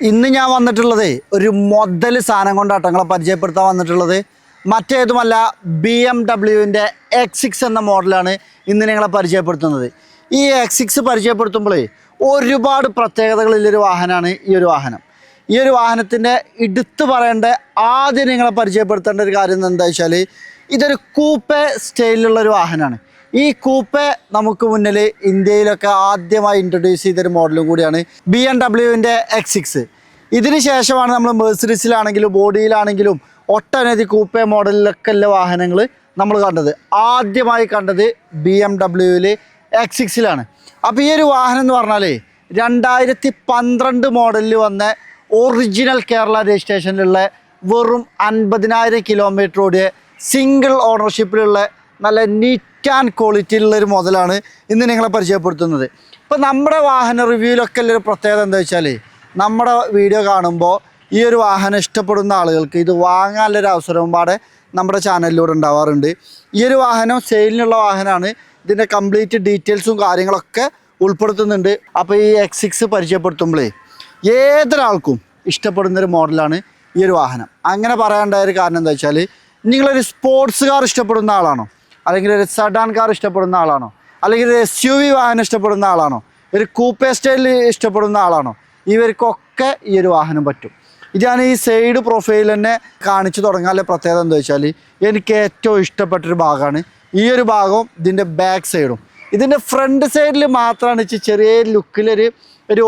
ഇന്ന് ഞാൻ വന്നിട്ടുള്ളത് ഒരു മുതൽ സാധനം കൊണ്ടാട്ടോ നിങ്ങളെ പരിചയപ്പെടുത്താൻ വന്നിട്ടുള്ളത്. മറ്റേതുമല്ല, BMW X6 എന്ന മോഡലാണ് ഇന്ന് നിങ്ങളെ പരിചയപ്പെടുത്തുന്നത്. ഈ X6 പരിചയപ്പെടുത്തുമ്പോഴേ ഒരുപാട് പ്രത്യേകതകളുള്ളൊരു വാഹനമാണ് ഈ ഒരു വാഹനം. ഈ ഒരു വാഹനത്തിൻ്റെ എടുത്തു പറയേണ്ട ആദ്യം നിങ്ങളെ പരിചയപ്പെടുത്തേണ്ട ഒരു കാര്യം എന്താ വെച്ചാൽ, ഇതൊരു കൂപ്പേ സ്റ്റൈലിലുള്ളൊരു വാഹനമാണ്. ഈ കൂപ്പേ നമുക്ക് മുന്നിൽ ഇന്ത്യയിലൊക്കെ ആദ്യമായി ഇൻട്രൊഡ്യൂസ് ചെയ്തൊരു മോഡലും കൂടിയാണ് BMW X6. ഇതിന് ശേഷമാണ് നമ്മൾ മെഴ്സിഡീസിലാണെങ്കിലും ബോഡിയിലാണെങ്കിലും ഒട്ടനവധി കൂപ്പേ മോഡലിലൊക്കെ ഉള്ള വാഹനങ്ങൾ നമ്മൾ കണ്ടത്. ആദ്യമായി കണ്ടത് BMW X6ലാണ്. അപ്പോൾ ഈ ഒരു വാഹനം എന്ന് പറഞ്ഞാൽ 2012 മോഡലിൽ വന്ന ഒറിജിനൽ കേരള രജിസ്ട്രേഷനിലുള്ള വെറും 50,000 കിലോമീറ്റർ ഓടിയ സിംഗിൾ ഓണർഷിപ്പിലുള്ള നല്ല നീറ്റ് ആൻഡ് ക്വാളിറ്റിയിലുള്ളൊരു മുതലാണ് ഇന്ന് നിങ്ങളെ പരിചയപ്പെടുത്തുന്നത്. ഇപ്പോൾ നമ്മുടെ വാഹന റിവ്യൂവിലൊക്കെ ഉള്ളൊരു പ്രത്യേകത എന്താ വെച്ചാൽ, നമ്മുടെ വീഡിയോ കാണുമ്പോൾ ഈ ഒരു വാഹനം ഇഷ്ടപ്പെടുന്ന ആളുകൾക്ക് ഇത് വാങ്ങാനുള്ളൊരു അവസരവും പാടെ നമ്മുടെ ചാനലിലൂടെ ഉണ്ടാവാറുണ്ട്. ഈ ഒരു വാഹനം സെയിലിനുള്ള വാഹനമാണ്. ഇതിൻ്റെ കംപ്ലീറ്റ് ഡീറ്റെയിൽസും കാര്യങ്ങളൊക്കെ ഉൾപ്പെടുത്തുന്നുണ്ട്. അപ്പോൾ ഈ X6 പരിചയപ്പെടുത്തുമ്പോഴേ ഏതൊരാൾക്കും ഇഷ്ടപ്പെടുന്നൊരു മോഡലാണ് ഈ ഒരു വാഹനം. അങ്ങനെ പറയാനുണ്ടായൊരു കാരണം എന്താ വെച്ചാൽ, നിങ്ങളൊരു സ്പോർട്സ് കാർ ഇഷ്ടപ്പെടുന്ന ആളാണോ, അല്ലെങ്കിൽ ഒരു സെഡാൻ കാർ ഇഷ്ടപ്പെടുന്ന ആളാണോ, അല്ലെങ്കിൽ ഒരു SUV വാഹനം ഇഷ്ടപ്പെടുന്ന ആളാണോ, ഒരു കൂപ്പേ സ്റ്റൈലിൽ ഇഷ്ടപ്പെടുന്ന ആളാണോ, ഇവർക്കൊക്കെ ഈ ഒരു വാഹനം പറ്റും. ഞാൻ ഈ സൈഡ് പ്രൊഫൈൽ തന്നെ കാണിച്ചു തുടങ്ങാനുള്ള പ്രത്യേകത എന്താ വെച്ചാൽ, എനിക്ക് ഏറ്റവും ഇഷ്ടപ്പെട്ടൊരു ഭാഗമാണ് ഈ ഒരു ഭാഗവും ഇതിൻ്റെ ബാക്ക് സൈഡും. ഇതിൻ്റെ ഫ്രണ്ട് സൈഡിൽ മാത്രമാണ് ചെറിയ ലുക്കിലൊരു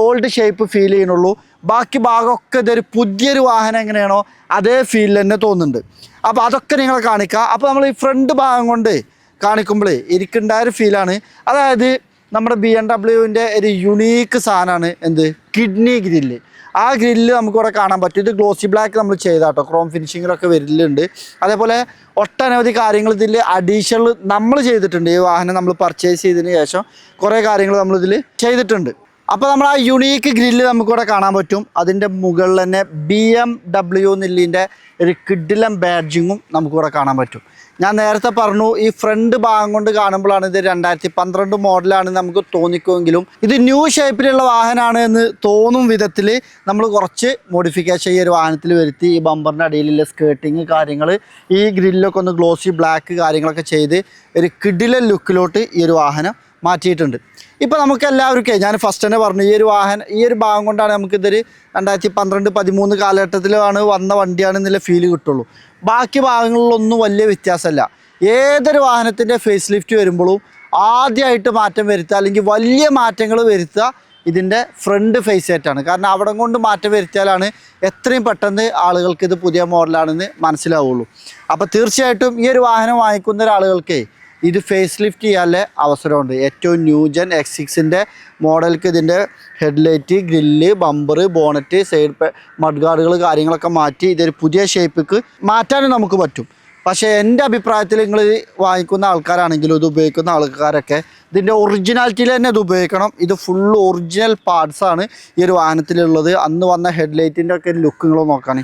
ഓൾഡ് ഷേപ്പ് ഫീൽ ചെയ്യുന്നുള്ളൂ. ബാക്കി ഭാഗമൊക്കെ ഇതൊരു പുതിയൊരു വാഹനം എങ്ങനെയാണോ അതേ ഫീൽ തന്നെ തോന്നുന്നുണ്ട്. അപ്പോൾ അതൊക്കെ നിങ്ങളെ കാണിക്കുക. അപ്പോൾ നമ്മൾ ഈ ഫ്രണ്ട് ഭാഗം കൊണ്ട് കാണിക്കുമ്പോഴേ എനിക്കുണ്ടായൊരു ഫീലാണ്, അതായത് നമ്മുടെ BMW ഒരു യുണീക്ക് സാധനമാണ് എന്ത്, കിഡ്നി ഗ്രില്ല്. ആ ഗ്രില്ല് നമുക്കിവിടെ കാണാൻ പറ്റും. ഇത് ഗ്ലോസി ബ്ലാക്ക് നമ്മൾ ചെയ്താട്ടോ, ക്രോം ഫിനിഷിങ്ങിലൊക്കെ വരലുണ്ട്. അതേപോലെ ഒട്ടനവധി കാര്യങ്ങൾ ഇതിൽ അഡീഷണൽ നമ്മൾ ചെയ്തിട്ടുണ്ട്. ഈ വാഹനം നമ്മൾ പർച്ചേസ് ചെയ്തതിന് ശേഷം കുറേ കാര്യങ്ങൾ നമ്മളിതിൽ ചെയ്തിട്ടുണ്ട്. അപ്പോൾ നമ്മൾ ആ യുണീക്ക് ഗ്രില്ല് നമുക്കിവിടെ കാണാൻ പറ്റും. അതിൻ്റെ മുകളിൽ തന്നെ BMW എന്നുള്ളതിൻ്റെ ഒരു കിഡിലം ബാഡ്ജിങ്ങും നമുക്കിവിടെ കാണാൻ പറ്റും. ഞാൻ നേരത്തെ പറഞ്ഞു, ഈ ഫ്രണ്ട് ഭാഗം കൊണ്ട് കാണുമ്പോഴാണ് ഇത് 2012 മോഡലാണെന്ന് നമുക്ക് തോന്നിക്കുമെങ്കിലും ഇത് ന്യൂ ഷേപ്പിലുള്ള വാഹനമാണ് എന്ന് തോന്നും വിധത്തിൽ നമ്മൾ കുറച്ച് മോഡിഫിക്കേഷൻ ഈ ഒരു വാഹനത്തിൽ വരുത്തി. ഈ ബമ്പറിൻ്റെ അടിയിലുള്ള സ്കേർട്ടിങ് കാര്യങ്ങൾ, ഈ ഗ്രില്ലൊക്കെ ഒന്ന് ഗ്ലോസി ബ്ലാക്ക് കാര്യങ്ങളൊക്കെ ചെയ്ത് ഒരു കിഡിലൻ ലുക്കിലോട്ട് ഈ ഒരു വാഹനം മാറ്റിയിട്ടുണ്ട്. ഇപ്പോൾ നമുക്ക് എല്ലാവർക്കും, ഞാൻ ഫസ്റ്റ് തന്നെ പറഞ്ഞു, ഈ ഒരു ഭാഗം കൊണ്ടാണ് നമുക്കിതൊരു 2012-13 കാലഘട്ടത്തിലാണ് വന്ന വണ്ടിയാണെന്നുള്ള ഫീല് കിട്ടുള്ളൂ. ബാക്കി ഭാഗങ്ങളിലൊന്നും വലിയ വ്യത്യാസമല്ല. ഏതൊരു വാഹനത്തിൻ്റെ ഫേസ് ലിഫ്റ്റ് വരുമ്പോഴും ആദ്യമായിട്ട് മാറ്റം വരുത്തുക, അല്ലെങ്കിൽ വലിയ മാറ്റങ്ങൾ വരുത്തുക ഇതിൻ്റെ ഫ്രണ്ട് ഫേസ് സെറ്റാണ്. കാരണം അവിടെ കൊണ്ട് മാറ്റം വരുത്തിയാലാണ് എത്രയും പെട്ടെന്ന് ആളുകൾക്ക് ഇത് പുതിയ മോഡലാണെന്ന് മനസ്സിലാവുള്ളൂ. അപ്പോൾ തീർച്ചയായിട്ടും ഈ ഒരു വാഹനം വാങ്ങിക്കുന്ന ഒരാളുകൾക്ക് ഇത് ഫേസ് ലിഫ്റ്റ് ചെയ്യാനുള്ള അവസരമുണ്ട്. ഏറ്റവും ന്യൂജൻ X6ൻ്റെ മോഡൽക്ക് ഇതിൻ്റെ headlight, grill, bumper, bonnet, side mud ഗാർഡുകൾ കാര്യങ്ങളൊക്കെ മാറ്റി ഇതൊരു പുതിയ ഷേപ്പിക്ക് മാറ്റാനും നമുക്ക് പറ്റും. പക്ഷേ എൻ്റെ അഭിപ്രായത്തിൽ നിങ്ങൾ വാങ്ങിക്കുന്ന ആൾക്കാരാണെങ്കിലും ഇത് ഉപയോഗിക്കുന്ന ആൾക്കാരൊക്കെ ഇതിൻ്റെ ഒറിജിനാലിറ്റിയിൽ തന്നെ ഇത് ഉപയോഗിക്കണം. ഇത് ഫുള്ള് ഒറിജിനൽ പാർട്സാണ് ഈ ഒരു വാഹനത്തിലുള്ളത്. അന്ന് വന്ന ഹെഡ്ലൈറ്റിൻ്റെ ഒക്കെ ലുക്ക് നിങ്ങൾ നോക്കാൻ,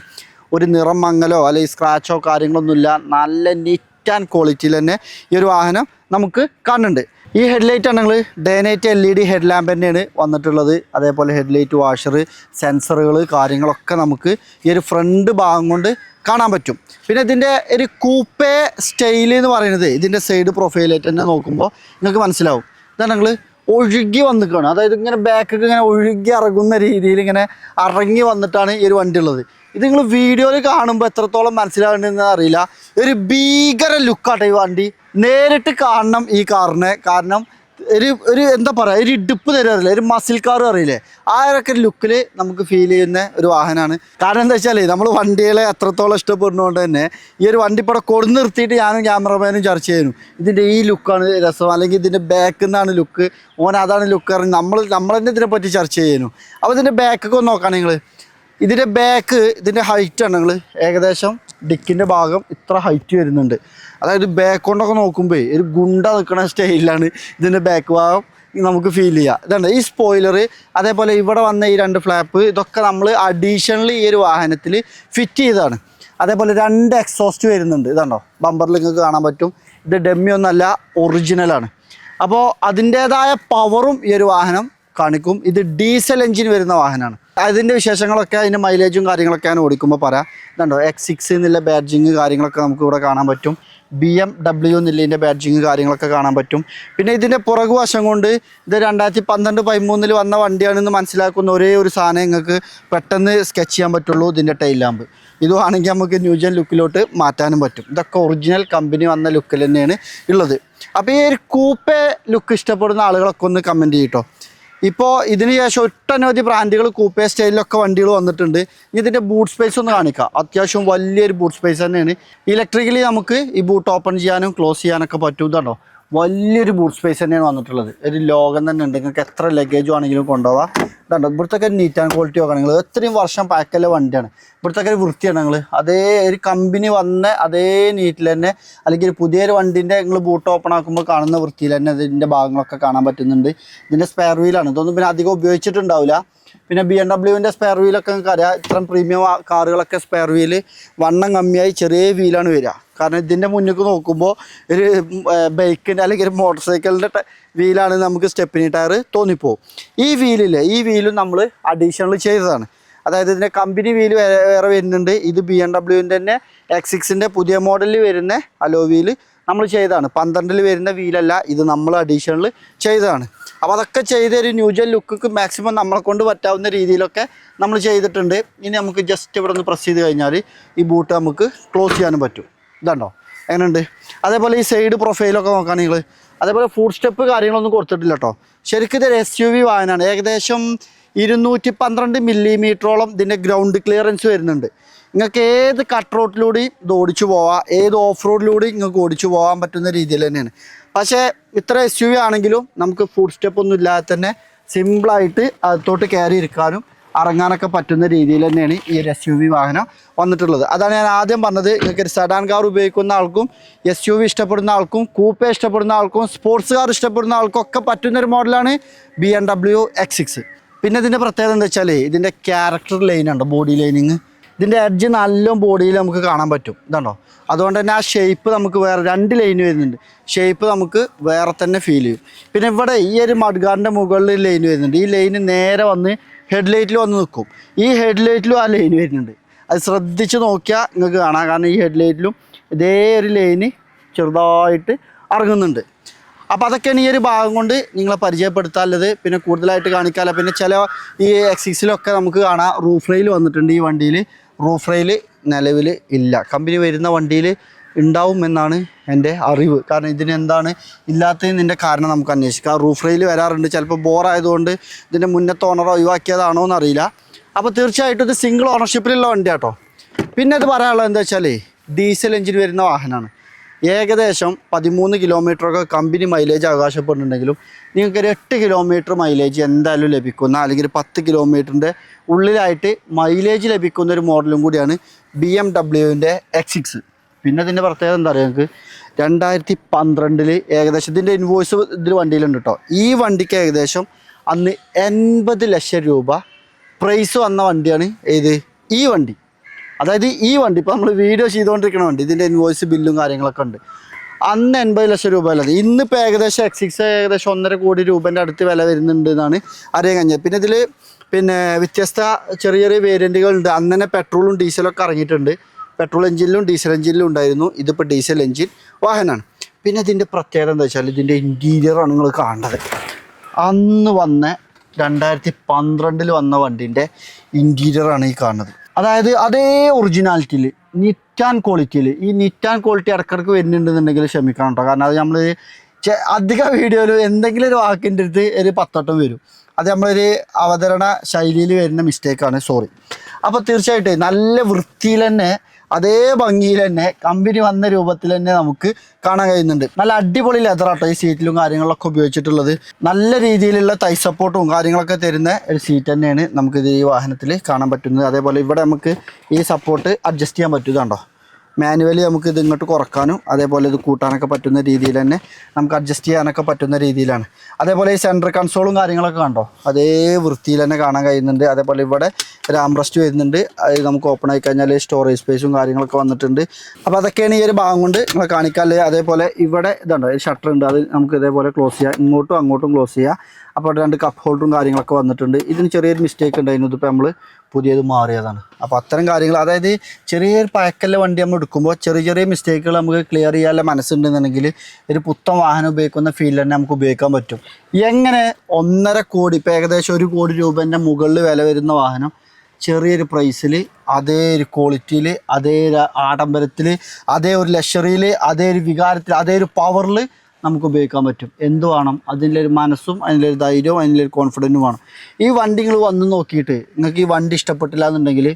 ഒരു നിറം മങ്ങലോ അല്ലെങ്കിൽ സ്ക്രാച്ചോ കാര്യങ്ങളൊന്നുമില്ല. നല്ല നീറ്റ് ആൻഡ് ക്വാളിറ്റിയിൽ തന്നെ ഈ ഒരു വാഹനം നമുക്ക് കാണുന്നുണ്ട്. ഈ ഹെഡ്ലൈറ്റ് ആണെങ്കിൽ day night LED head lamp തന്നെയാണ് വന്നിട്ടുള്ളത്. അതേപോലെ ഹെഡ്ലൈറ്റ് വാഷർ, സെൻസറുകൾ കാര്യങ്ങളൊക്കെ നമുക്ക് ഈ ഒരു ഫ്രണ്ട് ഭാഗം കൊണ്ട് കാണാൻ പറ്റും. പിന്നെ ഇതിൻ്റെ ഒരു കൂപ്പേ സ്റ്റൈൽ എന്ന് പറയുന്നത് ഇതിൻ്റെ സൈഡ് പ്രൊഫൈലായിട്ട് തന്നെ നോക്കുമ്പോൾ നിങ്ങൾക്ക് മനസ്സിലാവും. ഇതാണ് നിങ്ങൾ ഒഴുകി വന്നിക്കുകയാണ്, അതായത് ഇങ്ങനെ ബാക്കൊക്കെ ഇങ്ങനെ ഒഴുകി ഇറങ്ങുന്ന രീതിയിൽ ഇങ്ങനെ ഇറങ്ങി വന്നിട്ടാണ് ഈ ഒരു വണ്ടി ഉള്ളത്. ഇത് നിങ്ങൾ വീഡിയോയിൽ കാണുമ്പോൾ എത്രത്തോളം മനസ്സിലാവുന്നുണ്ടെന്ന് അറിയില്ല. ഒരു ഭീകര ലുക്കാട്ടോ ഈ വണ്ടി. നേരിട്ട് കാണണം ഈ കാറിനെ. കാരണം ഒരു എന്താ പറയുക, ഒരു ഇടുപ്പ് തരാറില്ല, ഒരു മസിൽ കാർ അറിയില്ലേ, ആ ഒരു ലുക്കിൽ നമുക്ക് ഫീൽ ചെയ്യുന്ന ഒരു വാഹനമാണ്. കാരണം എന്താ വെച്ചാൽ നമ്മൾ വണ്ടികളെ അത്രത്തോളം ഇഷ്ടപ്പെടുന്നതുകൊണ്ട് തന്നെ ഈ ഒരു വണ്ടി ഇപ്പോൾ കൊടു നിർത്തിയിട്ട് ഞാനും ക്യാമറമാനും ചർച്ച ചെയ്യുന്നു. ഇതിൻ്റെ ഈ ലുക്കാണ് രസം, അല്ലെങ്കിൽ ഇതിൻ്റെ ബാക്കിൽ നിന്നാണ് ലുക്ക്, അതാണ് ലുക്ക് പറഞ്ഞ് നമ്മൾ തന്നെ ഇതിനെപ്പറ്റി ചർച്ച ചെയ്യുന്നു. അപ്പോൾ ഇതിൻ്റെ ബാക്കൊക്കെ ഒന്ന് നോക്കുകയാണ് നിങ്ങൾ. ഇതിൻ്റെ ബാക്ക്, ഇതിൻ്റെ ഹൈറ്റാണ് നിങ്ങൾ ഏകദേശം ഡിക്കിൻ്റെ ഭാഗം ഇത്ര ഹൈറ്റ് വരുന്നുണ്ട്. അതായത് ബാക്ക് കൊണ്ടൊക്കെ നോക്കുമ്പോൾ ഒരു ഗുണ്ട നിൽക്കുന്ന സ്റ്റൈലിലാണ് ഇതിൻ്റെ ബാക്ക് ഭാഗം നമുക്ക് ഫീൽ ചെയ്യുക. ഇതാണ് ഈ സ്പോയിലർ, അതേപോലെ ഇവിടെ വന്ന ഈ 2 ഫ്ലാപ്പ്, ഇതൊക്കെ നമ്മൾ അഡീഷണലി ഈ ഒരു വാഹനത്തിൽ ഫിറ്റ് ചെയ്തതാണ്. അതേപോലെ 2 എക്സോസ്റ്റ് വരുന്നുണ്ട്. ഇതാണോ ബമ്പറിൽ നിങ്ങൾക്ക് കാണാൻ പറ്റും. ഇത് ഡെമ്മി ഒന്നല്ല, ഒറിജിനലാണ്. അപ്പോൾ അതിൻ്റേതായ പവറും ഈ ഒരു വാഹനം കാണിക്കും. ഇത് ഡീസൽ എഞ്ചിൻ വരുന്ന വാഹനമാണ്. അതിൻ്റെ വിശേഷങ്ങളൊക്കെ അതിൻ്റെ മൈലേജും കാര്യങ്ങളൊക്കെ ഞാൻ ഓടിക്കുമ്പോൾ പറയാം. ഇതുണ്ടോ X6 എന്നുള്ള ബാഡ്ജിങ് കാര്യങ്ങളൊക്കെ നമുക്ക് ഇവിടെ കാണാൻ പറ്റും. BMW എന്നുള്ളതിൻ്റെ ബാഡ്ജിങ് കാര്യങ്ങളൊക്കെ കാണാൻ പറ്റും. പിന്നെ ഇതിൻ്റെ പുറകുവശം കൊണ്ട് ഇത് 2012-13 വന്ന വണ്ടിയാണെന്ന് മനസ്സിലാക്കുന്ന ഒരേ ഒരു സാധനം നിങ്ങൾക്ക് പെട്ടെന്ന് സ്കെച്ച് ചെയ്യാൻ പറ്റുള്ളൂ, ഇതിൻ്റെ ടൈൽ ലാമ്പ്. ഇതുവാണെങ്കിൽ നമുക്ക് ന്യൂജൻ ലുക്കിലോട്ട് മാറ്റാനും പറ്റും. ഇതൊക്കെ ഒറിജിനൽ കമ്പനി വന്ന ലുക്കിൽ തന്നെയാണ് ഉള്ളത്. അപ്പോൾ ഈ ഒരു കൂപ്പേ ലുക്ക് ഇഷ്ടപ്പെടുന്ന ആളുകളൊക്കെ ഒന്ന് കമൻറ്റ് ചെയ്യട്ടോ. ഇപ്പോൾ ഇതിന് ശേഷം ഒട്ടനവധി ബ്രാൻഡുകൾ കൂപ്പേ സ്റ്റൈലിലൊക്കെ വണ്ടികൾ വന്നിട്ടുണ്ട്. ഇനി ഇതിൻ്റെ ബൂട്ട് സ്പേസ് ഒന്ന് കാണിക്കാം. അത്യാവശ്യം വലിയൊരു ബൂട്ട് സ്പേസ് തന്നെയാണ്. ഇലക്ട്രിക്കലി നമുക്ക് ഈ ബൂട്ട് ഓപ്പൺ ചെയ്യാനും ക്ലോസ് ചെയ്യാനൊക്കെ പറ്റും. ഇതാണോ വലിയൊരു ബൂട്ട് സ്പേസ് തന്നെയാണ് വന്നിട്ടുള്ളത്. ഒരു ലോകം തന്നെ ഉണ്ട്, നിങ്ങൾക്ക് എത്ര ലഗേജ് ആണെങ്കിലും കൊണ്ടുപോകാം. ഇതുണ്ടോ ഇവിടുത്തെ നീറ്റ് ആൻഡ് ക്വാളിറ്റി നോക്കണം നിങ്ങൾ. എത്രയും വർഷം പാക്കല്ല വണ്ടിയാണ്. ഇവിടുത്തെ വൃത്തിയാണ് നിങ്ങൾ. അതേ ഒരു കമ്പനി വന്ന അതേ നീറ്റിൽ തന്നെ, അല്ലെങ്കിൽ പുതിയൊരു വണ്ടിൻ്റെ നിങ്ങൾ ബൂട്ട് ഓപ്പൺ ആക്കുമ്പോൾ കാണുന്ന വൃത്തിയിൽ തന്നെ ഇതിൻ്റെ ഭാഗങ്ങളൊക്കെ കാണാൻ പറ്റുന്നുണ്ട്. ഇതിൻ്റെ സ്പെയർ വീലാണ്. ഇതൊന്നും പിന്നെ അധികം ഉപയോഗിച്ചിട്ടുണ്ടാവില്ല. പിന്നെ BMW സ്പെയർ വീലൊക്കെ നിങ്ങൾക്ക് അറിയാം. ഇത്രയും പ്രീമിയം കാറുകളൊക്കെ സ്പെയർ വീല് വണ്ണം കമ്മിയായി ചെറിയ വീലാണ് വരിക. കാരണം ഇതിൻ്റെ മുന്നിലേക്ക് നോക്കുമ്പോൾ ഒരു ബൈക്കിൻ്റെ അല്ലെങ്കിൽ ഒരു മോട്ടോർ സൈക്കിളിൻ്റെ വീലാണ് നമുക്ക് സ്റ്റെപ്പിനി ടയർ തോന്നിപ്പോവും. ഈ വീലും നമ്മൾ അഡീഷണൽ ചെയ്തതാണ്. അതായത് ഇതിൻ്റെ കമ്പനി വീല് വേറെ വരുന്നുണ്ട്. ഇത് BMW തന്നെ X6 പുതിയ മോഡലിൽ വരുന്ന അലോ വീല് നമ്മൾ ചെയ്തതാണ്. 12 വരുന്ന വീലല്ല, ഇത് നമ്മൾ അഡീഷണൽ ചെയ്തതാണ്. അപ്പോൾ അതൊക്കെ ചെയ്ത ഒരു ന്യൂജൻ ലുക്ക് മാക്സിമം നമ്മളെ കൊണ്ട് പറ്റാവുന്ന രീതിയിലൊക്കെ നമ്മൾ ചെയ്തിട്ടുണ്ട്. ഇനി നമുക്ക് ജസ്റ്റ് ഇവിടെ ഒന്ന് പ്രസ് ചെയ്ത് കഴിഞ്ഞാൽ ഈ ബൂട്ട് നമുക്ക് ക്ലോസ് ചെയ്യാനും പറ്റും. ഇതുണ്ടോ എങ്ങനെയുണ്ട്. അതേപോലെ ഈ സൈഡ് പ്രൊഫൈലൊക്കെ നോക്കുകയാണെങ്കിൽ നിങ്ങൾ, അതേപോലെ ഫുഡ് സ്റ്റെപ്പ് കാര്യങ്ങളൊന്നും കൊടുത്തിട്ടില്ല കേട്ടോ. ശരിക്കും ഇതൊരു SUV വാഹനമാണ്. ഏകദേശം 212 മില്ലിമീറ്ററോളം ഇതിൻ്റെ ഗ്രൗണ്ട് ക്ലിയറൻസ് വരുന്നുണ്ട്. നിങ്ങൾക്ക് ഏത് കട്ട് റോഡിലൂടെയും ഇത് ഓടിച്ചു പോവാം, ഏത് ഓഫ് റോഡിലൂടെയും നിങ്ങൾക്ക് ഓടിച്ചു പോകാൻ പറ്റുന്ന രീതിയിൽ തന്നെയാണ്. പക്ഷേ ഇത്ര SUV ആണെങ്കിലും നമുക്ക് ഫുഡ് സ്റ്റെപ്പ് ഒന്നും ഇല്ലാതെ തന്നെ സിമ്പിളായിട്ട് അകത്തോട്ട് കയറി ഇരിക്കാനും ഇറങ്ങാനൊക്കെ പറ്റുന്ന രീതിയിൽ തന്നെയാണ് ഈ ഒരു SUV വാഹനം വന്നിട്ടുള്ളത്. അതാണ് ഞാൻ ആദ്യം പറഞ്ഞത്. നിങ്ങൾക്ക് ഒരു സെഡാൻ കാർ ഉപയോഗിക്കുന്ന ആൾക്കും, SUV ഇഷ്ടപ്പെടുന്ന ആൾക്കും, കൂപ്പേ ഇഷ്ടപ്പെടുന്ന ആൾക്കും, സ്പോർട്സ് കാർ ഇഷ്ടപ്പെടുന്ന ആൾക്കും ഒക്കെ പറ്റുന്നൊരു മോഡലാണ് BMW X6. പിന്നെ ഇതിൻ്റെ പ്രത്യേകത എന്താ വെച്ചാൽ ഇതിൻ്റെ ക്യാരക്ടർ ലൈനുണ്ട്, ബോഡി ലൈനിങ്. ഇതിൻ്റെ എഡ്ജ് നല്ല ബോഡിയിൽ നമുക്ക് കാണാൻ പറ്റും. ഇതുണ്ടോ. അതുകൊണ്ട് തന്നെ ആ ഷേപ്പ് നമുക്ക് വേറെ 2 ലൈൻ വരുന്നുണ്ട്. ഷേപ്പ് നമുക്ക് വേറെ തന്നെ ഫീൽ ചെയ്യും. പിന്നെ ഇവിടെ ഈ ഒരു മഡ്ഗാറിൻ്റെ മുകളിൽ ലൈൻ വരുന്നുണ്ട്. ഈ ലൈന് നേരെ വന്ന് ഹെഡ്ലൈറ്റിൽ വന്ന് നിൽക്കും. ഈ ഹെഡ്ലൈറ്റിലും ആ ലൈൻ വരുന്നുണ്ട്. അത് ശ്രദ്ധിച്ച് നോക്കിയാൽ നിങ്ങൾക്ക് കാണാം. കാരണം ഈ ഹെഡ്ലൈറ്റിലും ഇതേ ഒരു ലൈന് ചെറുതായിട്ട് ഇറങ്ങുന്നുണ്ട്. അപ്പോൾ അതൊക്കെയാണ് ഈ ഒരു ഭാഗം കൊണ്ട് നിങ്ങളെ പരിചയപ്പെടുത്താനുള്ളത്. പിന്നെ കൂടുതലായിട്ട് കാണിക്കാമല്ലോ. പിന്നെ ചില ഈ X6 നമുക്ക് കാണാം റൂഫ് റെയിൽ വന്നിട്ടുണ്ട്. ഈ വണ്ടിയിൽ റൂഫ് റെയിൽ നിലവിൽ ഇല്ല. കമ്പനി വരുന്ന വണ്ടിയിൽ ഉണ്ടാവും എന്നാണ് എൻ്റെ അറിവ്. കാരണം ഇതിന് എന്താണ് ഇല്ലാത്തതിൻ്റെ കാരണം നമുക്ക് അന്വേഷിക്കാം. റൂഫ് റെയിൽ വരാറുണ്ട്. ചിലപ്പോൾ ബോറായതുകൊണ്ട് ഇതിൻ്റെ മുന്നത്തെ ഓണർ ഒഴിവാക്കിയതാണോ എന്നറിയില്ല. അപ്പോൾ തീർച്ചയായിട്ടും ഇത് സിംഗിൾ ഓണർഷിപ്പിലുള്ള വണ്ടിയാട്ടോ. പിന്നെ ഇത് പറയാനുള്ളത് എന്താ വെച്ചാൽ ഡീസൽ എഞ്ചിൻ വരുന്ന വാഹനമാണ്. ഏകദേശം 13 കിലോമീറ്ററൊക്കെ കമ്പനി മൈലേജ് അവകാശപ്പെടുന്നുണ്ടെങ്കിലും നിങ്ങൾക്കൊരു 8 കിലോമീറ്റർ മൈലേജ് എന്തായാലും ലഭിക്കുന്ന, അല്ലെങ്കിൽ 10 കിലോമീറ്ററിൻ്റെ ഉള്ളിലായിട്ട് മൈലേജ് ലഭിക്കുന്ന ഒരു മോഡലും കൂടിയാണ് BMW X6. പിന്നെ ഇതിൻ്റെ പ്രത്യേകത എന്താ പറയുക, നിങ്ങൾക്ക് 2012 ഏകദേശം ഇതിൻ്റെ ഇൻവോയ്സ് ഇതിൽ വണ്ടിയിലുണ്ട് കേട്ടോ. ഈ വണ്ടിക്ക് ഏകദേശം അന്ന് 80 ലക്ഷം രൂപ പ്രൈസ് വന്ന വണ്ടിയാണ് ഏത് ഈ വണ്ടി. അതായത് ഈ വണ്ടി ഇപ്പോൾ നമ്മൾ വീഡിയോ ചെയ്തുകൊണ്ടിരിക്കുന്ന വണ്ടി, ഇതിൻ്റെ ഇൻവോയ്സ് ബില്ലും കാര്യങ്ങളൊക്കെ ഉണ്ട്. അന്ന് 80 ലക്ഷം രൂപ അല്ലാതെ ഇന്നിപ്പോൾ ഏകദേശം X6 ഏകദേശം 1.5 കോടി രൂപേൻ്റെ അടുത്ത് വില വരുന്നുണ്ട് എന്നാണ് അറിയാൻ കഴിഞ്ഞത്. പിന്നെ ഇതിൽ വ്യത്യസ്ത ചെറിയ ചെറിയ വേരിയൻറ്റുകളുണ്ട്. അന്ന് തന്നെ പെട്രോളും ഡീസലൊക്കെ ഇറങ്ങിയിട്ടുണ്ട്. പെട്രോൾ എഞ്ചിനിലും ഡീസൽ എഞ്ചിനിലും ഉണ്ടായിരുന്നു. ഇതിപ്പോൾ ഡീസൽ എഞ്ചിൻ വാഹനമാണ്. പിന്നെ ഇതിൻ്റെ പ്രത്യേകത എന്താ വെച്ചാൽ ഇതിൻ്റെ ഇൻറ്റീരിയറാണ് നിങ്ങൾ കാണേണ്ടത്. അന്ന് വന്ന 2012 വന്ന വണ്ടീൻ്റെ ഇൻറ്റീരിയറാണ് ഈ കാണുന്നത്. അതായത് അതേ ഒറിജിനാലിറ്റിയിൽ നീറ്റ് ആൻഡ് ക്വാളിറ്റിയിൽ. ഈ നീറ്റ് ആൻഡ് ക്വാളിറ്റി ഇടക്കിടക്ക് വരുന്നുണ്ടെന്നുണ്ടെങ്കിൽ ക്ഷമിക്കണം കേട്ടോ. കാരണം അത് നമ്മൾ അധിക വീഡിയോയിൽ എന്തെങ്കിലും ഒരു വാക്കിൻ്റെ അടുത്ത് ഒരു 10 വട്ടം വരും. അത് നമ്മളൊരു അവതരണ ശൈലിയിൽ വരുന്ന മിസ്റ്റേക്കാണ്, സോറി. അപ്പോൾ തീർച്ചയായിട്ടും നല്ല വൃത്തിയിൽ തന്നെ അതേ ഭംഗിയിൽ തന്നെ കമ്പനി വന്ന രൂപത്തിൽ തന്നെ നമുക്ക് കാണാൻ കഴിയുന്നുണ്ട്. നല്ല അടിപൊളി ലെതറാട്ടോ ഈ സീറ്റിലും കാര്യങ്ങളിലൊക്കെ ഉപയോഗിച്ചിട്ടുള്ളത്. നല്ല രീതിയിലുള്ള തൈ സപ്പോർട്ടും കാര്യങ്ങളൊക്കെ തരുന്ന ഒരു സീറ്റ് തന്നെയാണ് നമുക്കിത് ഈ വാഹനത്തിൽ കാണാൻ പറ്റുന്നത്. അതേപോലെ ഇവിടെ നമുക്ക് ഈ സപ്പോർട്ട് അഡ്ജസ്റ്റ് ചെയ്യാൻ പറ്റും. കണ്ടോ, മാനുവലി നമുക്ക് ഇത് ഇങ്ങോട്ട് കുറക്കാനും അതേപോലെ ഇത് കൂട്ടാനൊക്കെ പറ്റുന്ന രീതിയിൽ തന്നെ നമുക്ക് അഡ്ജസ്റ്റ് ചെയ്യാനൊക്കെ പറ്റുന്ന രീതിയിലാണ്. അതേപോലെ ഈ സെൻട്രൽ കൺസോളും കാര്യങ്ങളൊക്കെ കണ്ടോ അതേ വൃത്തിയിൽ തന്നെ കാണാൻ കഴിയുന്നുണ്ട്. അതേപോലെ ഇവിടെ ഒരു ആംറസ്റ്റ് വരുന്നുണ്ട്. അത് നമുക്ക് ഓപ്പൺ ആയി കഴിഞ്ഞാൽ സ്റ്റോറേജ് സ്പേസും കാര്യങ്ങളൊക്കെ വന്നിട്ടുണ്ട്. അപ്പോൾ അതൊക്കെയാണ് ഈ ഒരു ഭാഗം കൊണ്ട് നിങ്ങളെ കാണിക്കാല്ലേ. അതേപോലെ ഇവിടെ ഇതുണ്ടോ ഷട്ടർ ഉണ്ട്, അത് നമുക്ക് ഇതേപോലെ ക്ലോസ് ചെയ്യാം. ഇങ്ങോട്ടും അങ്ങോട്ടും ക്ലോസ് ചെയ്യാം. അപ്പോൾ 2 കപ്പ് ഹോൾഡറും കാര്യങ്ങളൊക്കെ വന്നിട്ടുണ്ട്. ഇതിന് ചെറിയൊരു മിസ്റ്റേക്ക് ഉണ്ടായിരുന്നു, ഇതിപ്പോൾ നമ്മൾ പുതിയത് മാറിയതാണ്. അപ്പോൾ അത്തരം കാര്യങ്ങൾ, അതായത് ചെറിയൊരു പഴക്കല്ല വണ്ടി നമ്മൾ എടുക്കുമ്പോൾ ചെറിയ മിസ്റ്റേക്കുകൾ നമുക്ക് ക്ലിയർ ചെയ്യാനുള്ള മനസ്സുണ്ടെന്നുണ്ടെങ്കിൽ ഒരു പുത്തൻ വാഹനം ഉപയോഗിക്കുന്ന ഫീൽ തന്നെ നമുക്ക് ഉപയോഗിക്കാൻ പറ്റും. എങ്ങനെ 1.5 കോടി, ഇപ്പോൾ ഏകദേശം 1 കോടി രൂപേൻ്റെ മുകളിൽ വില വരുന്ന വാഹനം ചെറിയൊരു പ്രൈസിൽ അതേ ഒരു ക്വാളിറ്റിയിൽ, അതേ ഒരു ആഡംബരത്തിൽ, അതേ ഒരു ലക്ഷറിയിൽ, അതേ ഒരു വികാരത്തിൽ, അതേ ഒരു പവറിൽ നമുക്ക് ഉപയോഗിക്കാൻ പറ്റും. എന്ത് വേണം? അതിൻ്റെ ഒരു മനസ്സും അതിൻ്റെ ഒരു ധൈര്യവും അതിൻ്റെ ഒരു കോൺഫിഡൻറ്റും വേണം. ഈ വണ്ടി നിങ്ങൾ വന്ന് നോക്കിയിട്ട് നിങ്ങൾക്ക് ഈ വണ്ടി ഇഷ്ടപ്പെട്ടില്ല എന്നുണ്ടെങ്കിൽ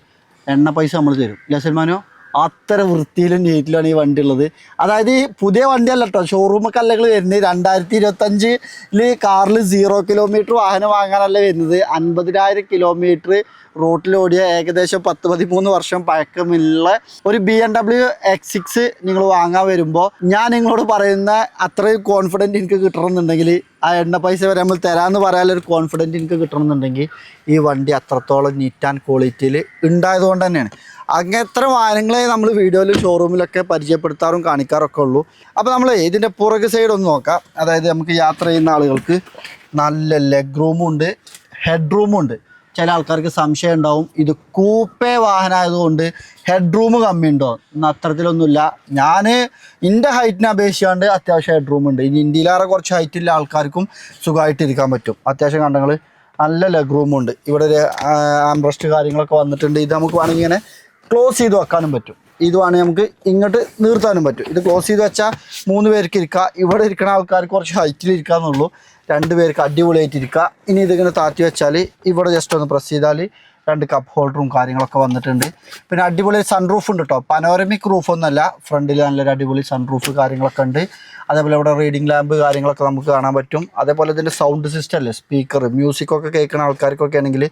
എണ്ണ പൈസ നമ്മൾ തരും. ഇല്ല സൽമാനോ? അത്ര വൃത്തിയിലും നീറ്റിലാണ് ഈ വണ്ടി ഉള്ളത്. അതായത് ഈ പുതിയ വണ്ടിയല്ല കേട്ടോ, ഷോറൂമൊക്കെല്ല വരുന്നത്. 2025 കാറിൽ 0 കിലോമീറ്റർ വാഹനം വാങ്ങാനല്ല വരുന്നത്. 50,000 കിലോമീറ്റർ റോട്ടിലോടിയ ഏകദേശം 10-13 വർഷം പഴക്കമുള്ള ഒരു BMW X6 നിങ്ങൾ വാങ്ങാൻ വരുമ്പോൾ ഞാൻ നിങ്ങളോട് പറയുന്ന അത്രയും കോൺഫിഡൻറ്റ് എനിക്ക് കിട്ടണമെന്നുണ്ടെങ്കിൽ, ആ എണ്ണ പൈസ വരെ നമ്മൾ തരാമെന്ന് പറയാനുള്ളൊരു കോൺഫിഡൻറ്റ് എനിക്ക് കിട്ടണമെന്നുണ്ടെങ്കിൽ ഈ വണ്ടി അത്രത്തോളം നീറ്റ് ആൻഡ് ക്വാളിറ്റിയിൽ ഉണ്ടായതുകൊണ്ട് തന്നെയാണ്. അങ്ങനത്തെ വാഹനങ്ങളെ നമ്മൾ വീഡിയോയിൽ ഷോറൂമിലൊക്കെ പരിചയപ്പെടുത്താറും കാണിക്കാറൊക്കെ ഉള്ളൂ. അപ്പോൾ നമ്മൾ ഇതിൻ്റെ പുറക് സൈഡ് ഒന്ന് നോക്കാം. അതായത് നമുക്ക് യാത്ര ചെയ്യുന്ന ആളുകൾക്ക് നല്ല ലെഗ് റൂമുണ്ട്, ഹെഡ് റൂമുണ്ട്. ചില ആൾക്കാർക്ക് സംശയം ഉണ്ടാവും, ഇത് കൂപ്പേ വാഹനമായതുകൊണ്ട് ഹെഡ് റൂം കമ്മിയുണ്ടോ എന്ന്. അത്തരത്തിലൊന്നുമില്ല. ഞാൻ എൻ്റെ ഹൈറ്റിനെ അപേക്ഷിച്ചാണ്ട് അത്യാവശ്യം ഹെഡ് റൂമുണ്ട്. ഇനി ഇന്ത്യയിലേറെ കുറച്ച് ഹൈറ്റുള്ള ആൾക്കാർക്കും സുഖമായിട്ട് ഇരിക്കാൻ പറ്റും. അത്യാവശ്യം കണ്ടങ്ങൾ നല്ല ലെഗ് റൂമുണ്ട്. ഇവിടെ ഒരു ആംബ്രസ്റ്റ് കാര്യങ്ങളൊക്കെ വന്നിട്ടുണ്ട്. ഇത് നമുക്ക് വേണമെങ്കിൽ ഇങ്ങനെ ക്ലോസ് ചെയ്ത് വെക്കാനും പറ്റും. ഇത് വേണമെങ്കിൽ നമുക്ക് ഇങ്ങോട്ട് നിർത്താനും പറ്റും. ഇത് ക്ലോസ് ചെയ്ത് വെച്ചാൽ 3 പേർക്ക് ഇരിക്കുക. ഇവിടെ ഇരിക്കുന്ന ആൾക്കാർക്ക് കുറച്ച് ഹൈറ്റിൽ ഇരിക്കാന്നുള്ളൂ. 2 പേർക്ക് അടിപൊളിയായിട്ട് ഇരിക്കുക. ഇനി ഇതിങ്ങനെ താത്തി വെച്ചാൽ ഇവിടെ ജസ്റ്റ് ഒന്ന് പ്രസ് ചെയ്താൽ 2 കപ്പ് ഹോൾഡറും കാര്യങ്ങളൊക്കെ വന്നിട്ടുണ്ട്. പിന്നെ അടിപൊളി സൺറൂഫ് ഉണ്ട് കേട്ടോ. പനോരമിക് റൂഫൊന്നുമല്ല, ഫ്രണ്ടിൽ നല്ലൊരു അടിപൊളി സൺറൂഫ് കാര്യങ്ങളൊക്കെ ഉണ്ട്. അതേപോലെ ഇവിടെ റീഡിംഗ് ലാമ്പ് കാര്യങ്ങളൊക്കെ നമുക്ക് കാണാൻ പറ്റും. അതേപോലെ ഇതിൻ്റെ സൗണ്ട് സിസ്റ്റം അല്ലേ, സ്പീക്കർ, മ്യൂസിക്കൊക്കെ കേൾക്കുന്ന ആൾക്കാർക്കൊക്കെ ആണെങ്കിൽ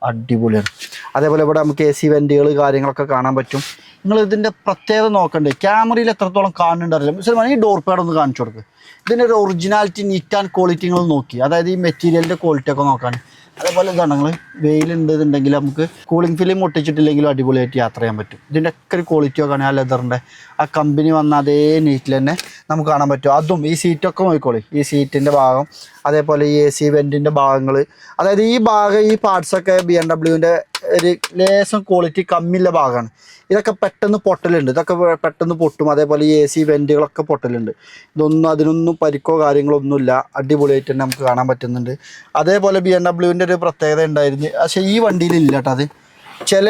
അടിപൊളിയാണ്. അതേപോലെ ഇവിടെ നമുക്ക് AC വെൻറ്റുകൾ കാര്യങ്ങളൊക്കെ കാണാൻ പറ്റും. നിങ്ങൾ ഇതിൻ്റെ പ്രത്യേകത നോക്കണ്ടേ, ക്യാമറയിൽ എത്രത്തോളം കാണുന്നുണ്ടറിയില്ല. മുസൽമാൻ ഈ ഡോർ പാഡ് ഒന്ന് കാണിച്ചു കൊടുക്കുക. ഇതിൻ്റെ ഒരു ഒറിജിനാലിറ്റി, നീറ്റ് ആൻഡ് ക്വാളിറ്റി നിങ്ങൾ നോക്കി, അതായത് ഈ മെറ്റീരിയലിൻ്റെ ക്വാളിറ്റി ഒക്കെ നോക്കാൻ. അതേപോലെ ഇതാണ്, നിങ്ങൾ വെയിലുണ്ടെന്നുണ്ടെങ്കിൽ നമുക്ക് കൂളിംഗ് ഫിലിം ഒട്ടിച്ചിട്ടില്ലെങ്കിലും അടിപൊളിയായിട്ട് യാത്ര ചെയ്യാൻ പറ്റും. ഇതിൻ്റെ ഒക്കെ ഒരു ക്വാളിറ്റി ഒക്കെ ആ ലെതറിൻ്റെ ആ കമ്പനി വന്ന അതേ നീറ്റിൽ തന്നെ നമുക്ക് കാണാൻ പറ്റും. അതും ഈ സീറ്റൊക്കെ നോക്കിക്കോളി, ഈ സീറ്റിൻ്റെ ഭാഗം, അതേപോലെ ഈ AC വെൻറ്റിൻ്റെ ഭാഗങ്ങൾ, അതായത് ഈ ഭാഗം, ഈ പാർട്സൊക്കെ BMWൻ്റെ ഒരു ലേശം ക്വാളിറ്റി കമ്മിയുള്ള ഭാഗമാണ്. ഇതൊക്കെ പെട്ടെന്ന് പൊട്ടലുണ്ട്, ഇതൊക്കെ പെട്ടെന്ന് പൊട്ടും. അതേപോലെ ഈ AC വെൻറ്റുകളൊക്കെ പൊട്ടലുണ്ട്. അതിനൊന്നും പരിക്കോ കാര്യങ്ങളൊന്നുമില്ല, അടിപൊളിയായിട്ട് തന്നെ നമുക്ക് കാണാൻ പറ്റുന്നുണ്ട്. അതേപോലെ BMWൻ്റെ ഒരു പ്രത്യേകത ഉണ്ടായിരുന്നു, പക്ഷേ ഈ വണ്ടിയിൽ ഇല്ല കേട്ടോ. അത് ചില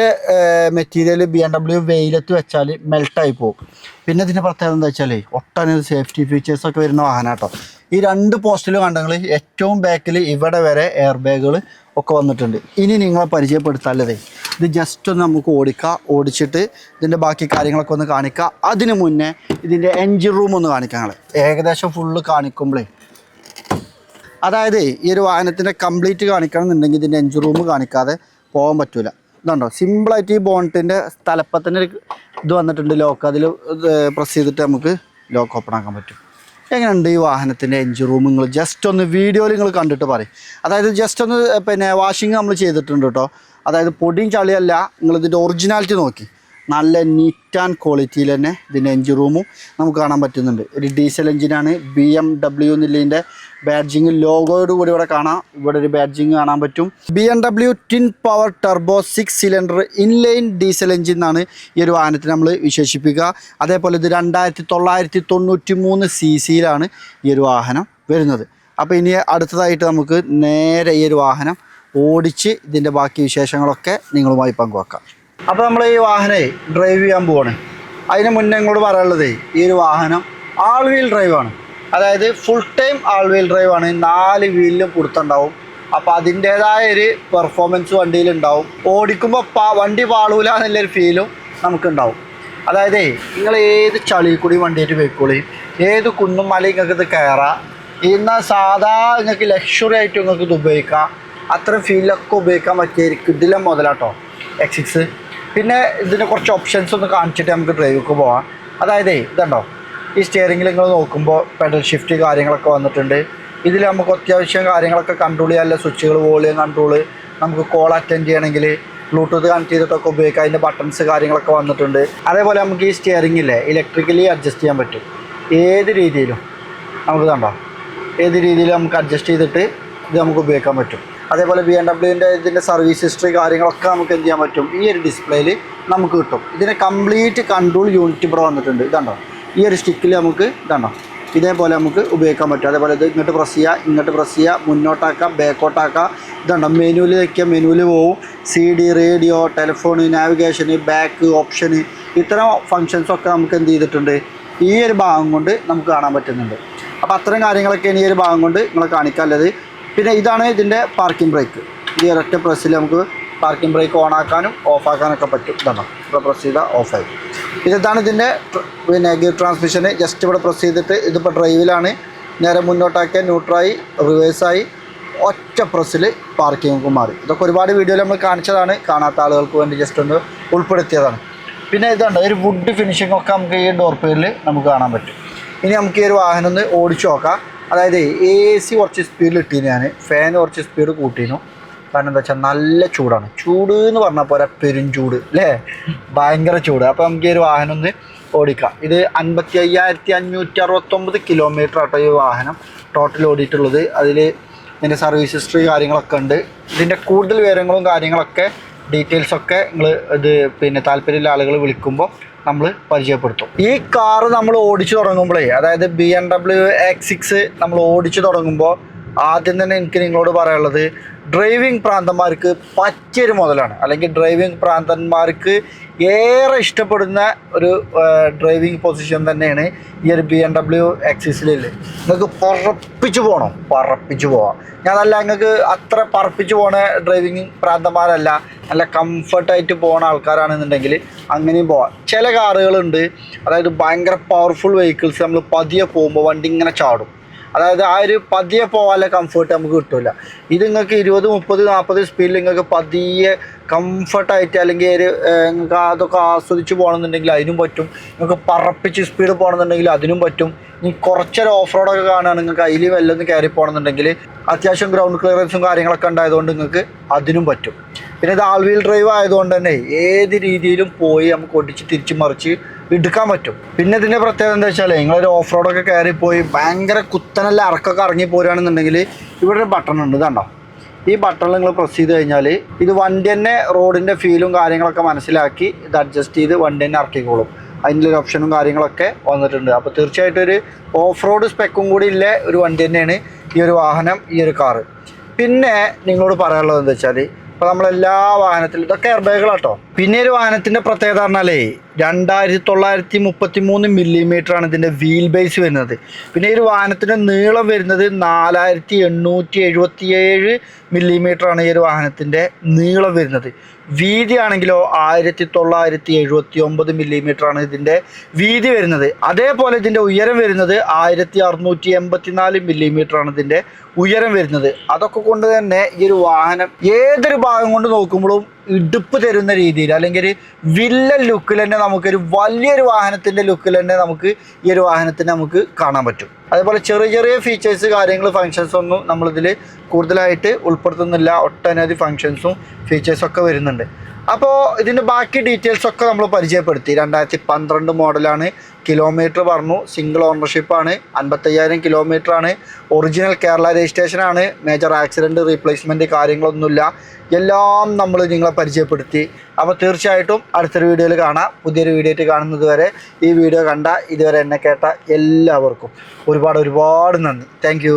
മെറ്റീരിയൽ BMW വെയിലത്ത് വെച്ചാൽ മെൽട്ടായി പോകും. പിന്നെ ഇതിൻ്റെ പ്രത്യേകത എന്താ വെച്ചാൽ ഒട്ടനവധി സേഫ്റ്റി ഫീച്ചേഴ്സൊക്കെ വരുന്ന വാഹനം കേട്ടോ. ഈ 2 പോസ്റ്റിൽ കണ്ടെങ്കിൽ ഏറ്റവും ബാക്കിൽ ഇവിടെ വരെ എയർ ബാഗുകൾ ഒക്കെ വന്നിട്ടുണ്ട്. ഇനി നിങ്ങളെ പരിചയപ്പെടുത്താല്ലതേ, ഇത് ജസ്റ്റ് ഒന്ന് നമുക്ക് ഓടിച്ചിട്ട് ഇതിൻ്റെ ബാക്കി കാര്യങ്ങളൊക്കെ ഒന്ന് കാണിക്കുക. അതിന് മുന്നേ ഇതിൻ്റെ എൻജിൻ റൂം ഒന്ന് കാണിക്കാം. ഞങ്ങൾ ഏകദേശം ഫുള്ള് കാണിക്കുമ്പോഴേ, അതായത് ഈ ഒരു വാഹനത്തിൻ്റെ കംപ്ലീറ്റ് കാണിക്കണം എന്നുണ്ടെങ്കിൽ ഇതിൻ്റെ എൻജിൻ റൂം കാണിക്കാതെ പോകാൻ പറ്റില്ല. ഇതുണ്ടോ, സിമ്പിളായിട്ട് ഈ ബോണറ്റിൻ്റെ തലപ്പത്തിൻ്റെ ഒരു ഇത് വന്നിട്ടുണ്ട്, ലോക്ക്. അതിൽ പ്രസ് ചെയ്തിട്ട് നമുക്ക് ലോക്ക് ഓപ്പൺ ആക്കാൻ പറ്റും. എങ്ങനെയുണ്ട് ഈ വാഹനത്തിൻ്റെ എൻജിൻ റൂം? നിങ്ങൾ ജസ്റ്റ് ഒന്ന് വീഡിയോയിൽ നിങ്ങൾ കണ്ടിട്ട് പറയും. അതായത് ജസ്റ്റ് ഒന്ന് പിന്നെ വാഷിങ് നമ്മൾ ചെയ്തിട്ടുണ്ട് കേട്ടോ. അതായത് പൊടിയും ചളിയല്ല, നിങ്ങളിതിൻ്റെ ഒറിജിനാലിറ്റി നോക്കി നല്ല നീറ്റ് ആൻഡ് ക്വാളിറ്റിയിൽ തന്നെ ഇതിൻ്റെ എൻജിൻ റൂമും നമുക്ക് കാണാൻ പറ്റുന്നുണ്ട്. ഒരു ഡീസൽ എൻജിനാണ്, BMW എന്നുള്ളതിൻ്റെ ബാഡ്ജിങ് ലോഗോയോട് കൂടി ഇവിടെ കാണാം. ഇവിടെ ഒരു ബാഡ്ജിങ് കാണാൻ പറ്റും. BMW twin power turbo 6 cylinder inline diesel engine എന്നാണ് ഈ ഒരു വാഹനത്തിന് നമ്മൾ വിശേഷിപ്പിക്കുക. അതേപോലെ ഇത് 2993 cc ഈ ഒരു വാഹനം വരുന്നത്. അപ്പോൾ ഇനി അടുത്തതായിട്ട് നമുക്ക് നേരെ ഈ ഒരു വാഹനം ഓടിച്ച് ഇതിൻ്റെ ബാക്കി വിശേഷങ്ങളൊക്കെ നിങ്ങളുമായി പങ്കുവെക്കാം. അപ്പോൾ നമ്മൾ ഈ വാഹനം ഡ്രൈവ് ചെയ്യാൻ പോവാണ്. അതിന് മുന്നേ ഇങ്ങോട്ട് പറയാനുള്ളത്, ഈ ഒരു വാഹനം ആൾ വീൽ ഡ്രൈവാണ്. അതായത് ഫുൾ ടൈം ആൾ വീൽ ഡ്രൈവാണ്. 4 വീലിലും പുറത്തുണ്ടാവും. അപ്പോൾ അതിൻ്റേതായ ഒരു പെർഫോമൻസ് വണ്ടിയിലുണ്ടാവും. ഓടിക്കുമ്പോൾ വണ്ടി പാളൂല എന്നുള്ളൊരു ഫീലും നമുക്കുണ്ടാവും. അതായത് നിങ്ങൾ ഏത് ചളി കൂടി വണ്ടിയായിട്ട് പോയിക്കോളി, ഏത് കുന്നും മലയും നിങ്ങൾക്ക് ഇത് കയറാം. എന്നാൽ സാധാ നിങ്ങൾക്ക് ലക്ഷറി ആയിട്ട് നിങ്ങൾക്ക് ഇത് ഉപയോഗിക്കാം. അത്ര ഫീലൊക്കെ ഉപയോഗിക്കാൻ പറ്റിയ കിടിലൻ മുതലാട്ടോ X6. പിന്നെ ഇതിന് കുറച്ച് ഓപ്ഷൻസ് ഒന്ന് കാണിച്ചിട്ട് നമുക്ക് ഡ്രൈവൊക്കെ പോവാം. അതായത് ഇതുണ്ടോ, ഈ സ്റ്റിയറിങ്ങിൽ നിങ്ങൾ നോക്കുമ്പോൾ പെഡൽ ഷിഫ്റ്റ് കാര്യങ്ങളൊക്കെ വന്നിട്ടുണ്ട്. ഇതിൽ നമുക്ക് അത്യാവശ്യം കാര്യങ്ങളൊക്കെ കൺട്രോൾ ചെയ്യാനുള്ള സ്വിച്ചുകൾ, വോളിയം കൺട്രോൾ, നമുക്ക് കോൾ അറ്റൻഡ് ചെയ്യണമെങ്കിൽ ബ്ലൂടൂത്ത് കണക്ട് ചെയ്തിട്ടൊക്കെ ഉപയോഗിക്കാം. അതിൻ്റെ ബട്ടൺസ് കാര്യങ്ങളൊക്കെ വന്നിട്ടുണ്ട്. അതേപോലെ നമുക്ക് ഈ സ്റ്റിയറിങ്ങില്ലേ ഇലക്ട്രിക്കലി അഡ്ജസ്റ്റ് ചെയ്യാൻ പറ്റും. ഏത് രീതിയിലും നമുക്ക് കണ്ടോ, ഏത് രീതിയിലും നമുക്ക് അഡ്ജസ്റ്റ് ചെയ്തിട്ട് ഇത് നമുക്ക് ഉപയോഗിക്കാൻ പറ്റും. അതേപോലെ BMW ഇതിൻ്റെ സർവീസ് ഹിസ്റ്ററി കാര്യങ്ങളൊക്കെ നമുക്ക് എന്ത് ചെയ്യാൻ പറ്റും, ഈ ഒരു ഡിസ്പ്ലേയിൽ നമുക്ക് കിട്ടും. ഇതിന് കംപ്ലീറ്റ് കൺട്രോൾ യൂണിറ്റ് ഇവിടെ വന്നിട്ടുണ്ട്. ഇതാണ്ടോ ഈ ഒരു സ്റ്റിക്കിൽ നമുക്ക് ഇതാണ്ടോ ഇതേപോലെ നമുക്ക് ഉപയോഗിക്കാൻ പറ്റും. അതേപോലെ ഇത് ഇങ്ങോട്ട് പ്രസ് ചെയ്യുക, മുന്നോട്ടാക്കാം, ബാക്കോട്ടാക്കാം. ഇതുണ്ടോ മെനുവിൽ വയ്ക്കുക, മെനുവിൽ പോവും. CD, റേഡിയോ, ടെലിഫോണ്, നാവിഗേഷന്, ബാക്ക് ഓപ്ഷന്, ഇത്തരം ഫങ്ഷൻസൊക്കെ നമുക്ക് എന്ത് ചെയ്തിട്ടുണ്ട് ഈ ഒരു ഭാഗം കൊണ്ട് നമുക്ക് കാണാൻ പറ്റുന്നുണ്ട്. അപ്പോൾ അത്തരം കാര്യങ്ങളൊക്കെയാണ് ഈ ഒരു ഭാഗം കൊണ്ട് നിങ്ങളെ കാണിക്കാനുള്ളത്. പിന്നെ ഇതാണ് ഇതിൻ്റെ പാർക്കിംഗ് ബ്രേക്ക്. ഈ ഒരൊറ്റ പ്രസ്സിൽ നമുക്ക് പാർക്കിംഗ് ബ്രേക്ക് ഓൺ ആക്കാനും ഓഫ് ആക്കാനൊക്കെ പറ്റും. ഇതാണോ ഇവിടെ പ്രസ് ചെയ്താൽ ഓഫായി. ഇതാണ് ഇതിൻ്റെ പിന്നെ ഗിയർ ട്രാൻസ്മിഷന്. ജസ്റ്റ് ഇവിടെ പ്രസ് ചെയ്തിട്ട് ഇതിപ്പോൾ ഡ്രൈവിലാണ്. നേരെ മുന്നോട്ടാക്കിയാൽ ന്യൂട്രായി, റിവേഴ്സായി, ഒറ്റ പ്രസ്സിൽ പാർക്കിംഗ് മാറി. ഇതൊക്കെ ഒരുപാട് വീഡിയോയിൽ നമ്മൾ കാണിച്ചതാണ്, കാണാത്ത ആളുകൾക്ക് വേണ്ടി ജസ്റ്റ് ഒന്ന് ഉൾപ്പെടുത്തിയതാണ്. പിന്നെ ഇതുണ്ട് ഒരു വുഡ് ഫിനിഷിംഗ് ഒക്കെ നമുക്ക് ഈ ഡോർ പേരിൽ നമുക്ക് കാണാൻ പറ്റും. ഇനി നമുക്ക് ഈ ഒരു വാഹനം ഒന്ന് ഓടിച്ചു നോക്കാം. അതായത് AC കുറച്ച് സ്പീഡിൽ ഇട്ടീന്, ഞാൻ ഫാൻ കുറച്ച് സ്പീഡ് കൂട്ടിയിരുന്നു. കാരണം എന്താ വെച്ചാൽ നല്ല ചൂടാണ്. ചൂട് എന്ന് പറഞ്ഞാൽ പോരാ, പെരും ചൂട് അല്ലേ, ഭയങ്കര ചൂട്. അപ്പോൾ നമുക്ക് ഈ ഒരു വാഹനം ഒന്ന് ഓടിക്കാം. ഇത് 55,569 കിലോമീറ്റർ ആട്ടോ ഈ വാഹനം ടോട്ടൽ ഓടിയിട്ടുള്ളത്. അതിൽ ഇതിൻ്റെ സർവീസ് ഹിസ്റ്ററി കാര്യങ്ങളൊക്കെ ഉണ്ട്. ഇതിൻ്റെ കൂടുതൽ വിവരങ്ങളും കാര്യങ്ങളൊക്കെ ഡീറ്റെയിൽസൊക്കെ നിങ്ങൾ ഇത് പിന്നെ താല്പര്യമുള്ള ആളുകൾ വിളിക്കുമ്പോൾ നമ്മൾ പരിചയപ്പെടുത്തും. ഈ കാറ് നമ്മൾ ഓടിച്ചു തുടങ്ങുമ്പോഴേ, അതായത് BMW X6 നമ്മൾ ഓടിച്ചു തുടങ്ങുമ്പോൾ ആദ്യം തന്നെ എനിക്ക് നിങ്ങളോട് പറയാനുള്ളത്, ഡ്രൈവിംഗ് പ്രാന്തന്മാർക്ക് പറ്റിയൊരു മുതലാണ്, അല്ലെങ്കിൽ ഡ്രൈവിംഗ് പ്രാന്തന്മാർക്ക് ഏറെ ഇഷ്ടപ്പെടുന്ന ഒരു ഡ്രൈവിംഗ് പൊസിഷൻ തന്നെയാണ് ഈ ഒരു BMW X6ൽ. നിങ്ങൾക്ക് പറപ്പിച്ച് പോവാം. ഞാനല്ല, നിങ്ങൾക്ക് അത്ര പറപ്പിച്ച് പോണ ഡ്രൈവിംഗ് പ്രാന്തന്മാരല്ല, നല്ല കംഫർട്ടായിട്ട് പോകുന്ന ആൾക്കാരാണെന്നുണ്ടെങ്കിൽ അങ്ങനെയും പോവാം. ചില കാറുകളുണ്ട്, അതായത് ഭയങ്കര പവർഫുൾ വെഹിക്കിൾസ്, നമ്മൾ പതിയെ പോകുമ്പോൾ വണ്ടി ഇങ്ങനെ ചാടും. അതായത് ആ ഒരു പതിയെ പോകാനുള്ള കംഫർട്ട് നമുക്ക് കിട്ടില്ല. ഇത് നിങ്ങൾക്ക് 20, 30, 40 സ്പീഡിൽ നിങ്ങൾക്ക് പതിയെ കംഫർട്ടായിട്ട്, അല്ലെങ്കിൽ ഒരു നിങ്ങൾക്ക് അതൊക്കെ ആസ്വദിച്ച് പോകണമെന്നുണ്ടെങ്കിൽ അതിനും പറ്റും. നിങ്ങൾക്ക് പറപ്പിച്ച് സ്പീഡ് പോകണമെന്നുണ്ടെങ്കിൽ അതിനും പറ്റും. ഇനി കുറച്ചൊരു ഓഫ് റോഡൊക്കെ കാണുകയാണ്, നിങ്ങൾക്ക് അതിൽ വല്ലതും കയറി പോകണമെന്നുണ്ടെങ്കിൽ അത്യാവശ്യം ഗ്രൗണ്ട് ക്ലിയറൻസും കാര്യങ്ങളൊക്കെ ഉണ്ടായതുകൊണ്ട് നിങ്ങൾക്ക് അതിനും പറ്റും. പിന്നെ ഇത് ആൾ വീൽ ഡ്രൈവ് ആയതുകൊണ്ട് തന്നെ ഏത് രീതിയിലും പോയി നമുക്ക് ഒടിച്ച് തിരിച്ച് മറിച്ച് എടുക്കാൻ പറ്റും. പിന്നെ ഇതിൻ്റെ പ്രത്യേകത എന്താ വെച്ചാൽ, നിങ്ങളൊരു ഓഫ് റോഡൊക്കെ കയറിപ്പോയി ഭയങ്കര കുത്തനല്ല ഇറക്കൊക്കെ ഇറങ്ങി പോരുകയാണെന്നുണ്ടെങ്കിൽ ഇവിടെ ഒരു ബട്ടൺ ഉണ്ട്, ഇതാണ്ടോ ഈ ബട്ടണിൽ നിങ്ങൾ പ്രസ് ചെയ്ത് കഴിഞ്ഞാൽ ഇത് വണ്ടി തന്നെ റോഡിൻ്റെ ഫീലും കാര്യങ്ങളൊക്കെ മനസ്സിലാക്കി ഇത് അഡ്ജസ്റ്റ് ചെയ്ത് വണ്ടി തന്നെ ഇറക്കിക്കോളും. അതിൻ്റെ ഒരു ഓപ്ഷനും കാര്യങ്ങളൊക്കെ വന്നിട്ടുണ്ട്. അപ്പോൾ തീർച്ചയായിട്ടും ഒരു ഓഫ് റോഡ് സ്പെക്കും കൂടി ഇല്ല ഒരു വണ്ടി തന്നെയാണ് ഈ ഒരു വാഹനം, ഈ ഒരു കാറ്. പിന്നെ നിങ്ങളോട് പറയാനുള്ളത് എന്താ വെച്ചാൽ, ഇപ്പോൾ നമ്മളെല്ലാ വാഹനത്തിലും ഇതൊക്കെ എയർ ബാഗുകളാട്ടോ. പിന്നെ ഒരു വാഹനത്തിൻ്റെ പ്രത്യേകത പറഞ്ഞാലേ 2933 മില്ലിമീറ്ററാണ് ഇതിൻ്റെ വീൽ ബേസ് വരുന്നത്. പിന്നെ ഈ ഒരു വാഹനത്തിൻ്റെ നീളം വരുന്നത് 4877 മില്ലിമീറ്ററാണ് ഈ ഒരു വാഹനത്തിൻ്റെ നീളം വരുന്നത്. വീതി ആണെങ്കിലോ 1979 മില്ലിമീറ്ററാണ് ഇതിൻ്റെ വീതി വരുന്നത്. അതേപോലെ ഇതിൻ്റെ ഉയരം വരുന്നത് 1684 മില്ലിമീറ്ററാണ് ഇതിൻ്റെ ഉയരം വരുന്നത്. അതൊക്കെ കൊണ്ട് തന്നെ ഈ ഒരു വാഹനം ഏതൊരു ഭാഗം കൊണ്ട് നോക്കുമ്പോഴും ഇടുപ്പ് തരുന്ന രീതിയിൽ, അല്ലെങ്കിൽ വില്ലൻ ലുക്കിൽ തന്നെ നമുക്കൊരു വലിയൊരു വാഹനത്തിൻ്റെ ലുക്കിൽ തന്നെ നമുക്ക് ഈ ഒരു വാഹനത്തിന് നമുക്ക് കാണാൻ പറ്റും. അതേപോലെ ചെറിയ ചെറിയ ഫീച്ചേഴ്സ് കാര്യങ്ങൾ ഫങ്ഷൻസ് ഒന്നും നമ്മളിതിൽ കൂടുതലായിട്ട് ഉൾപ്പെടുത്തുന്നില്ല. ഒട്ടനവധി ഫങ്ഷൻസും ഫീച്ചേഴ്സൊക്കെ വരുന്നുണ്ട്. അപ്പോൾ ഇതിൻ്റെ ബാക്കി ഡീറ്റെയിൽസൊക്കെ നമ്മൾ പരിചയപ്പെടുത്തി. 2012 മോഡലാണ്, കിലോമീറ്റർ പറഞ്ഞു, സിംഗിൾ ഓണർഷിപ്പാണ്, 55,000 കിലോമീറ്ററാണ്, ഒറിജിനൽ കേരള രജിസ്ട്രേഷനാണ്, മേജർ ആക്സിഡൻറ്റ് റീപ്ലേസ്മെൻറ്റ് കാര്യങ്ങളൊന്നുമില്ല. എല്ലാം നമ്മൾ നിങ്ങളെ പരിചയപ്പെടുത്തി. അപ്പോൾ തീർച്ചയായിട്ടും അടുത്തൊരു വീഡിയോയിൽ കാണാം. പുതിയൊരു വീഡിയോ ആയിട്ട് കാണുന്നത് വരെ ഈ വീഡിയോ കണ്ട ഇതുവരെ എന്നെ കേട്ട എല്ലാവർക്കും ഒരുപാട് നന്ദി. താങ്ക്